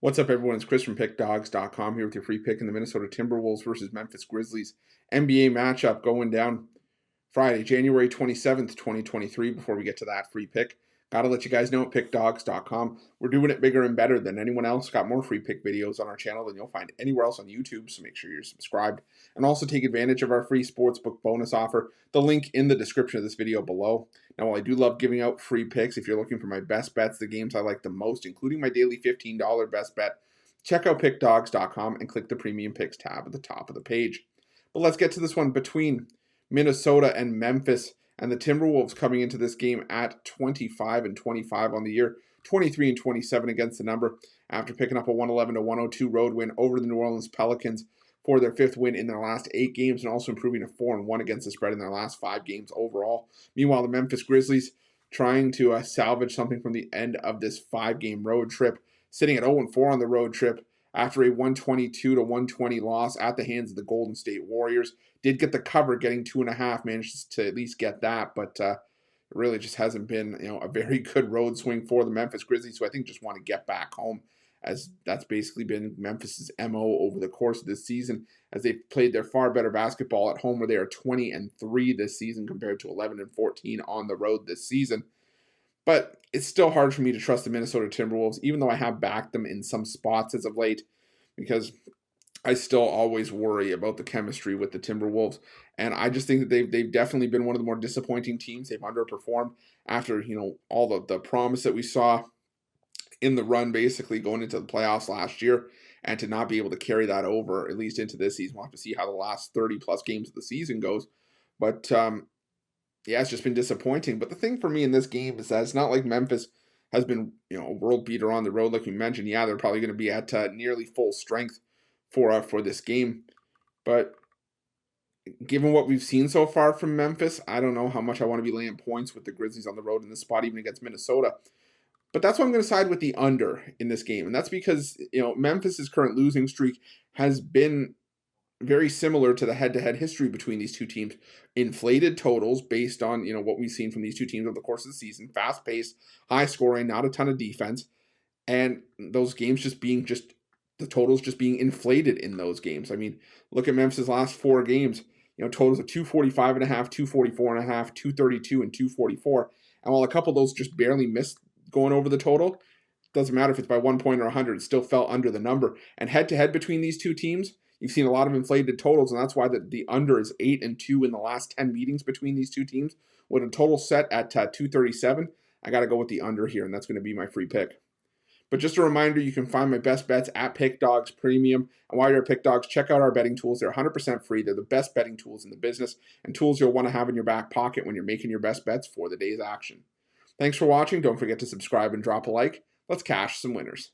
What's up, everyone? It's Chris from Pickdawgz.com here with your free pick in the Minnesota Timberwolves versus Memphis Grizzlies NBA matchup going down Friday, January 27th, 2023. Before we get to that free pick, gotta let you guys know at Pickdawgz.com, we're doing it bigger and better than anyone else. Got more free pick videos on our channel than you'll find anywhere else on YouTube, so make sure you're subscribed. And also take advantage of our free Sportsbook bonus offer, the link in the description of this video below. Now, while I do love giving out free picks, if you're looking for my best bets, the games I like the most, including my daily $15 best bet, check out Pickdawgz.com and click the Premium Picks tab at the top of the page. But let's get to this one between Minnesota and Memphis, and the Timberwolves coming into this game at 25-25 on the year, 23-27 against the number after picking up a 111-102 road win over the New Orleans Pelicans for their fifth win in their last 8 games, and also improving to 4-1 against the spread in their last 5 games overall. Meanwhile, the Memphis Grizzlies trying to salvage something from the end of this 5-game road trip, sitting at 0-4 on the road trip after a 122-120 loss at the hands of the Golden State Warriors. Did get the cover, getting 2.5, managed to at least get that, but it really just hasn't been a very good road swing for the Memphis Grizzlies, so I think just want to get back home, as that's basically been Memphis's MO over the course of this season, as they've played their far better basketball at home, where they are 20-3 this season compared to 11-14 on the road this season. But it's still hard for me to trust the Minnesota Timberwolves, even though I have backed them in some spots as of late, because I still always worry about the chemistry with the Timberwolves. And I just think that they've definitely been one of the more disappointing teams. They've underperformed after, all the promise that we saw in the run, basically going into the playoffs last year, and to not be able to carry that over, at least into this season. We'll have to see how the last 30-plus games of the season goes. But yeah, it's just been disappointing. But the thing for me in this game is that it's not like Memphis has been, a world beater on the road, like we mentioned. Yeah, they're probably going to be at nearly full strength for this game. But given what we've seen so far from Memphis, I don't know how much I want to be laying points with the Grizzlies on the road in this spot, even against Minnesota. But that's why I'm going to side with the under in this game. And that's because, Memphis's current losing streak has been very similar to the head-to-head history between these two teams. Inflated totals based on, what we've seen from these two teams over the course of the season. Fast-paced, high-scoring, not a ton of defense. And those games the totals just being inflated in those games. I mean, look at Memphis' last 4 games. Totals of 245.5, 244.5, 232, and 244. And while a couple of those just barely missed going over the total, doesn't matter if it's by 1 point or 100, it still fell under the number. And head-to-head between these two teams, you've seen a lot of inflated totals, and that's why the under is 8-2 in the last 10 meetings between these two teams. With a total set at 237, I got to go with the under here, and that's going to be my free pick. But just a reminder, you can find my best bets at Pickdawgz Premium. And while you're at Pickdawgz, check out our betting tools. They're 100% free. They're the best betting tools in the business, and tools you'll want to have in your back pocket when you're making your best bets for the day's action. Thanks for watching. Don't forget to subscribe and drop a like. Let's cash some winners.